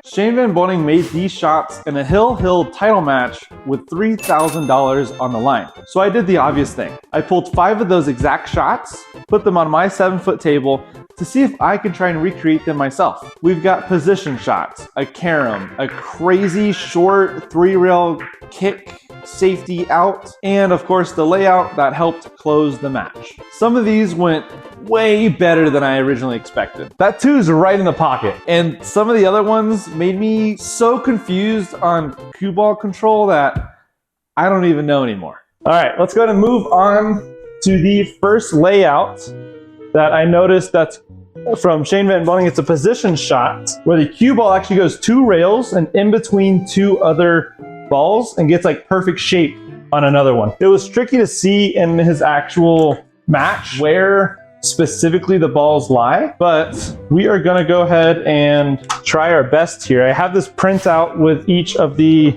Shane Van Boening made these shots in a hill title match with $3,000 on the line. So I did the obvious thing. I pulled 5 of those exact shots, put them on my 7-foot table to see if I could try and recreate them myself. We've got position shots, a carom, a crazy short 3-rail kick, safety out, and of course the layout that helped close the match. Some of these went way better than I originally expected. That 2's right in the pocket, and some of the other ones made me so confused on cue ball control that I don't even know anymore. All right, let's go ahead and move on to the first layout that I noticed that's from Shane Van Boening. It's a position shot where the cue ball actually goes 2 rails and in between 2 other balls and gets like perfect shape on another one. It was tricky to see in his actual match where specifically the balls lie, but we are gonna go ahead and try our best here. I have this printout with each of the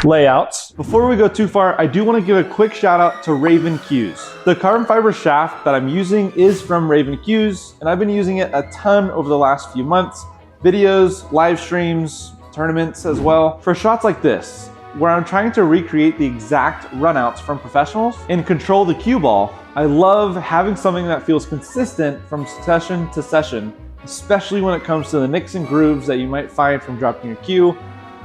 layouts. Before we go too far, I do want to give a quick shout out to Raven Cues. The carbon fiber shaft that I'm using is from Raven Cues, and I've been using it a ton over the last few months. Videos, live streams, tournaments as well. For shots like this, where I'm trying to recreate the exact runouts from professionals and control the cue ball, I love having something that feels consistent from session to session, especially when it comes to the nicks and grooves that you might find from dropping your cue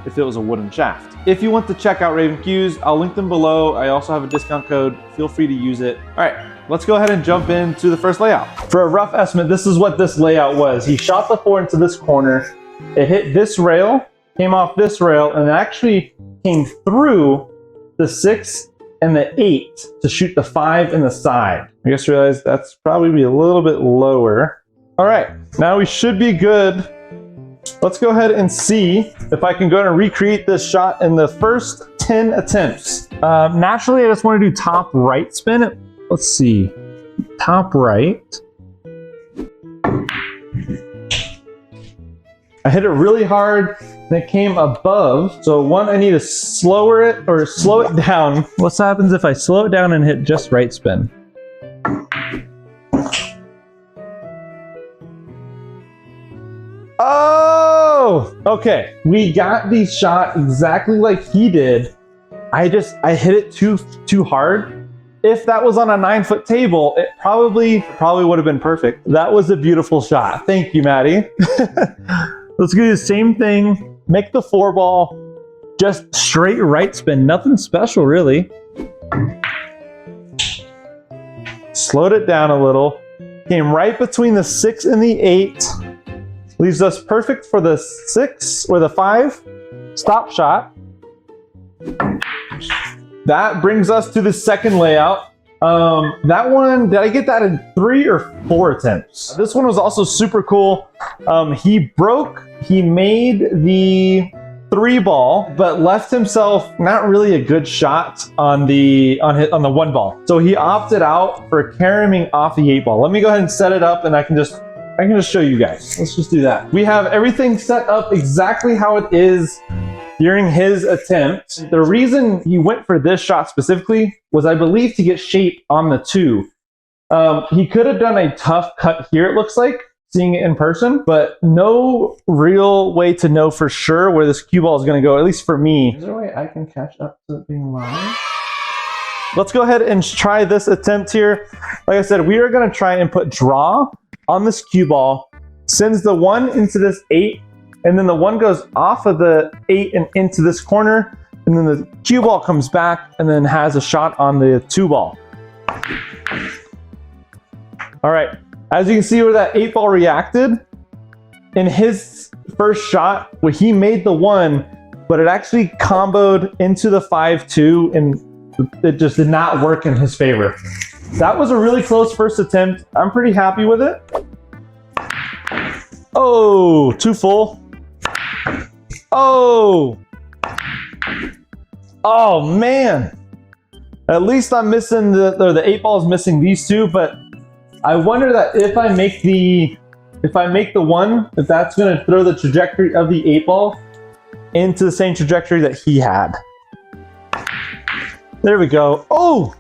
if it was a wooden shaft. If you want to check out Raven Cues, I'll link them below. I also have a discount code. Feel free to use it. All right, let's go ahead and jump into the first layout. For a rough estimate, this is what this layout was. He shot the 4 into this corner. It hit this rail, came off this rail, and actually came through the 6 and the 8 to shoot the 5 in the side. I just realized that's probably be a little bit lower. All right, now we should be good. Let's go ahead and see if I can go ahead and recreate this shot in the first 10 attempts. Naturally, I just want to do top right spin. Let's see, top right. I hit it really hard and it came above. So one, I need to slow it down. What happens if I slow it down and hit just right spin? Oh, okay. We got the shot exactly like he did. I hit it too hard. If that was on a 9-foot table, it probably would have been perfect. That was a beautiful shot. Thank you, Maddie. Let's do the same thing. Make the 4 ball just straight right spin. Nothing special, really. Slowed it down a little. Came right between the 6 and the 8. Leaves us perfect for the 6 or the 5 stop shot. That brings us to the second layout. That one, did I get that in 3 or 4 attempts? This one was also super cool. He made the 3 ball, but left himself not really a good shot on the 1 ball. So he opted out for caroming off the 8 ball. Let me go ahead and set it up and I can just show you guys. Let's just do that. We have everything set up exactly how it is during his attempt. The reason he went for this shot specifically was, I believe, to get shape on the 2. He could have done a tough cut here, it looks like, seeing it in person, but no real way to know for sure where this cue ball is going to go, at least for me. Is there a way I can catch up to it being live? Let's go ahead and try this attempt here. Like I said, we are going to try and put draw on this cue ball, sends the 1 into this 8, and then the 1 goes off of the 8 and into this corner, and then the cue ball comes back and then has a shot on the 2 ball. All right, as you can see where that 8 ball reacted, in his first shot, where he made the 1, but it actually comboed into the 5-2, and it just did not work in his favor. That was a really close first attempt. I'm pretty happy with it. Oh, too full. Oh man. At least I'm missing the 8 ball is missing these 2, but I wonder that if I make the 1, if that's going to throw the trajectory of the 8 ball into the same trajectory that he had. There we go. Oh!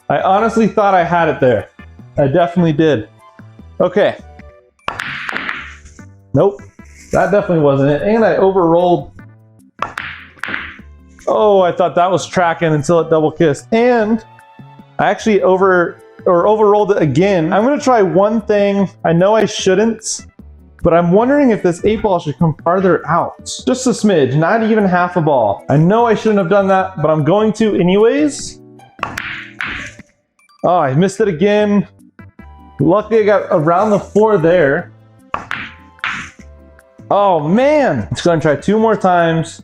I honestly thought I had it there. I definitely did. Okay. Nope. That definitely wasn't it. And I overrolled. Oh, I thought that was tracking until it double kissed. And I actually overrolled it again. I'm gonna try one thing. I know I shouldn't, but I'm wondering if this 8 ball should come farther out. Just a smidge, not even half a ball. I know I shouldn't have done that, but I'm going to anyways. Oh, I missed it again. Luckily I got around the 4 there. Oh man, I'm just gonna try 2 more times.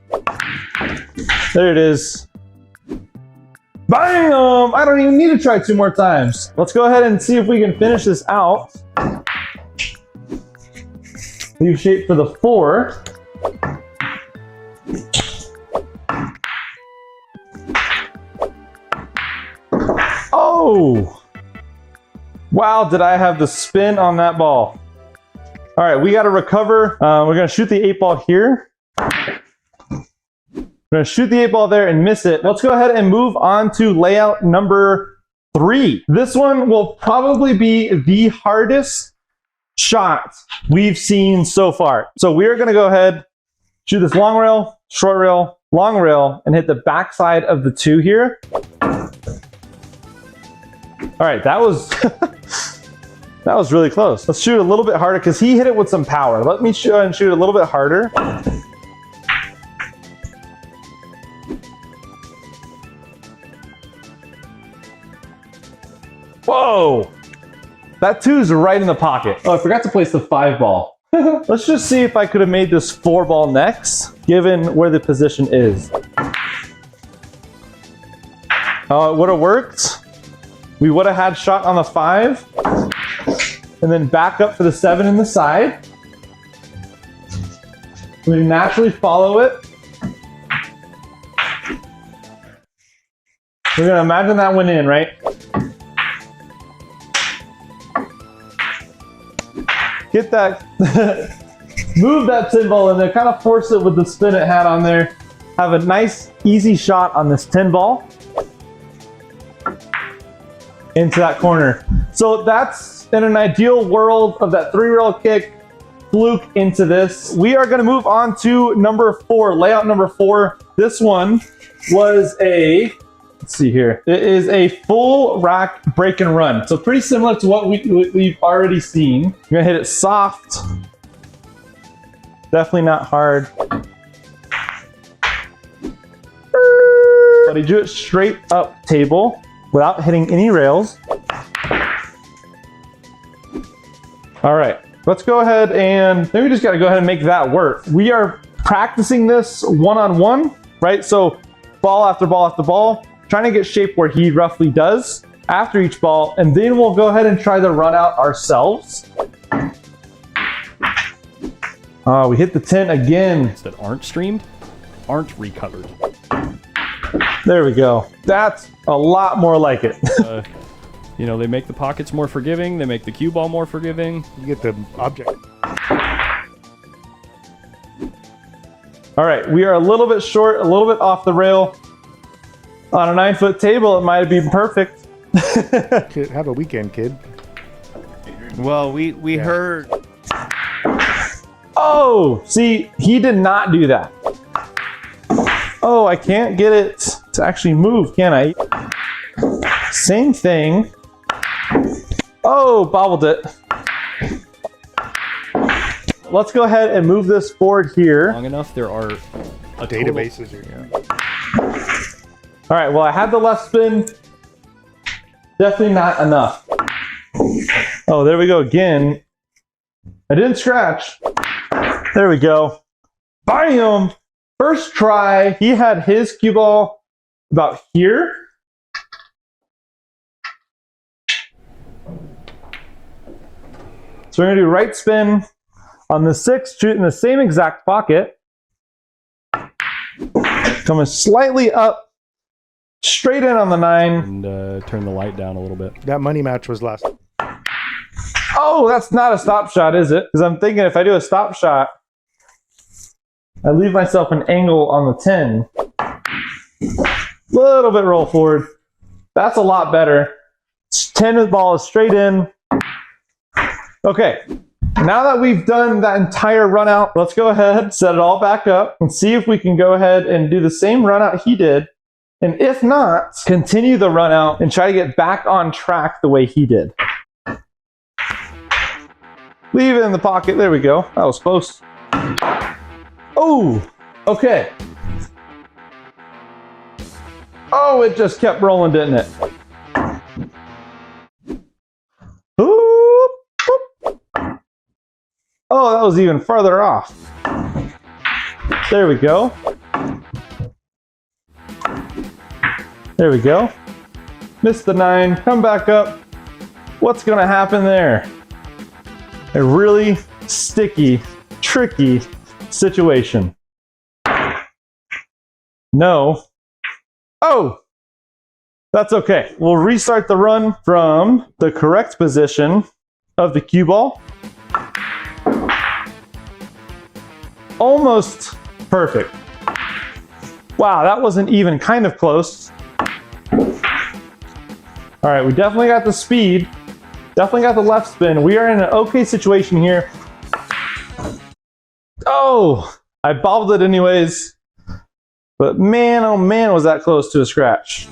There it is. Bam! I don't even need to try 2 more times. Let's go ahead and see if we can finish this out. Leave shape for the 4. Oh! Wow, did I have the spin on that ball. All right, we gotta recover. We're gonna shoot the 8 ball here. We're gonna shoot the 8 ball there and miss it. Let's go ahead and move on to layout number 3. This one will probably be the hardest shot we've seen so far. So we are gonna go ahead, shoot this long rail, short rail, long rail, and hit the backside of the 2 here. All right, that was that was really close. Let's shoot a little bit harder because he hit it with some power. Let me shoot a little bit harder. Whoa! That 2's right in the pocket. Oh, I forgot to place the 5 ball. Let's just see if I could have made this 4 ball next, given where the position is. Oh, it would have worked. We would have had shot on the 5, and then back up for the 7 in the side. We naturally follow it. We're gonna imagine that went in, right? Get that, move that 10 ball in there, kind of force it with the spin it had on there. Have a nice, easy shot on this 10 ball. Into that corner. So that's in an ideal world of that 3-rail kick, fluke into this. We are gonna move on to number 4, layout number 4. This one was a, let's see here. It is a full rack break and run. So pretty similar to what we've already seen. You're gonna hit it soft. Definitely not hard. But he drew it straight up table without hitting any rails. All right, let's go ahead and then we just gotta go ahead and make that work. We are practicing this one-on-one, right? So ball after ball after ball, trying to get shape where he roughly does after each ball, and then we'll go ahead and try the run out ourselves. We hit the 10 again. That aren't streamed, aren't recovered. There we go. That's a lot more like it. You know, they make the pockets more forgiving, they make the cue ball more forgiving. You get the object. All right, we are a little bit short, a little bit off the rail. On a 9-foot table, it might have been perfect. Have a weekend, kid. Well, we heard. Oh, see, he did not do that. Oh, I can't get it to actually move, can I? Same thing. Oh, bobbled it. Let's go ahead and move this forward here. Long enough, there are a Databases are All right, well, I had the left spin. Definitely not enough. Oh, there we go again. I didn't scratch. There we go. Bam! First try, he had his cue ball about here. So we're gonna do right spin on the 6, shoot in the same exact pocket. Coming slightly up, straight in on the 9. and turn the light down a little bit. That money match was last. Oh, that's not a stop shot, is it? Because I'm thinking if I do a stop shot, I leave myself an angle on the 10. Little bit roll forward. That's a lot better. 10 ball is straight in. Okay, now that we've done that entire run out, let's go ahead, set it all back up, and see if we can go ahead and do the same run out he did. And if not, continue the run out and try to get back on track the way he did. Leave it in the pocket. There we go. That was close. Oh, okay. Oh, it just kept rolling, didn't it? Ooh, boop. Oh, that was even farther off. There we go. There we go. Missed the 9. Come back up. What's going to happen there? A really sticky, tricky situation. No. Oh! That's okay. We'll restart the run from the correct position of the cue ball. Almost perfect. Wow, that wasn't even kind of close. All right, we definitely got the speed. Definitely got the left spin. We are in an okay situation here. Oh, I bobbled it anyways. But man, oh man, was that close to a scratch.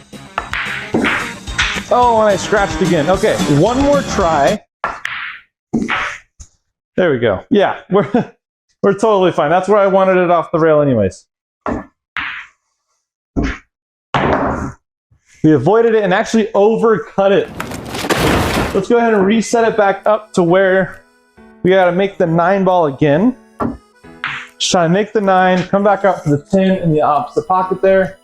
Oh, and I scratched again. Okay, one more try. There we go. Yeah, we're totally fine. That's where I wanted it off the rail anyways. We avoided it and actually overcut it. Let's go ahead and reset it back up to where we got to make the 9 ball again. Just try to make the 9, come back up to the 10 in the opposite pocket there.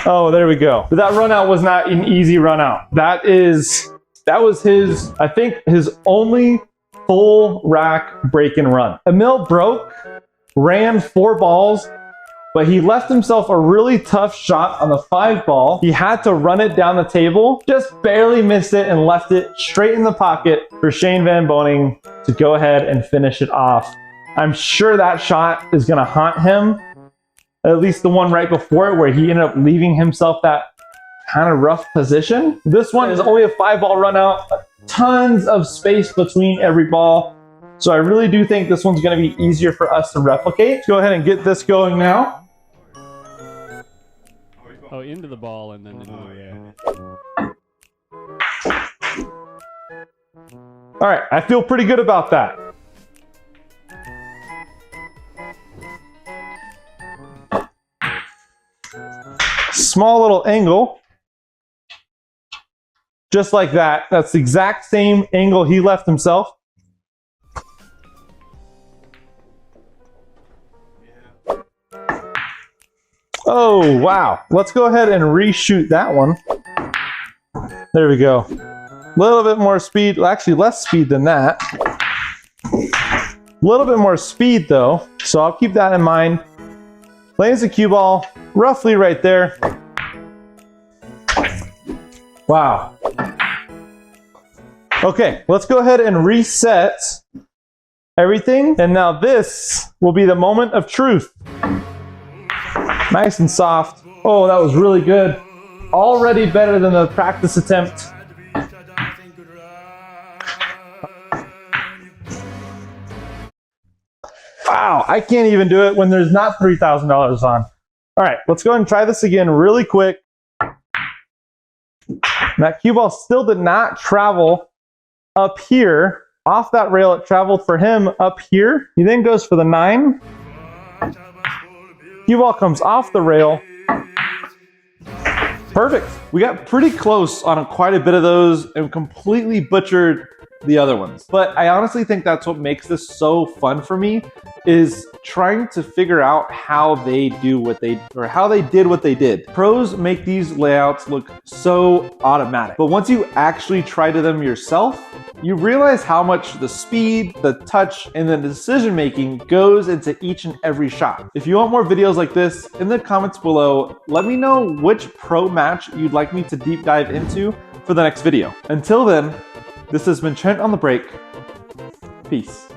Oh, there we go. But that run out was not an easy run out. That was his, I think, his only full rack break and run. Emil broke, ran 4 balls, but he left himself a really tough shot on the 5 ball. He had to run it down the table, just barely missed it and left it straight in the pocket for Shane Van Boening to go ahead and finish it off. I'm sure that shot is gonna haunt him, at least the one right before it where he ended up leaving himself that kind of rough position. This one is only a 5 ball run out, tons of space between every ball. So I really do think this one's gonna be easier for us to replicate. Let's go ahead and get this going now. Oh, into the ball and then into the All right, I feel pretty good about that. Small little angle. Just like that. That's the exact same angle he left himself. Oh, wow. Let's go ahead and reshoot that one. There we go. A little bit more speed. Actually, less speed than that. A little bit more speed, though. So I'll keep that in mind. Lands the cue ball roughly right there. Wow. Okay, let's go ahead and reset everything. And now this will be the moment of truth. Nice and soft. Oh, that was really good. Already better than the practice attempt. Wow, I can't even do it when there's not $3,000 on. All right, let's go ahead and try this again really quick. That cue ball still did not travel up here. Off that rail, it traveled for him up here. He then goes for the 9. Cue ball comes off the rail. Perfect. We got pretty close on quite a bit of those and completely butchered the other ones. But I honestly think that's what makes this so fun for me, is trying to figure out how they do what they, or how they did what they did. Pros make these layouts look so automatic, but once you actually try to them yourself, you realize how much the speed, the touch, and the decision making goes into each and every shot. If you want more videos like this, in the comments below, let me know which pro match you'd like me to deep dive into for the next video. Until then, this has been Trent on the break. Peace.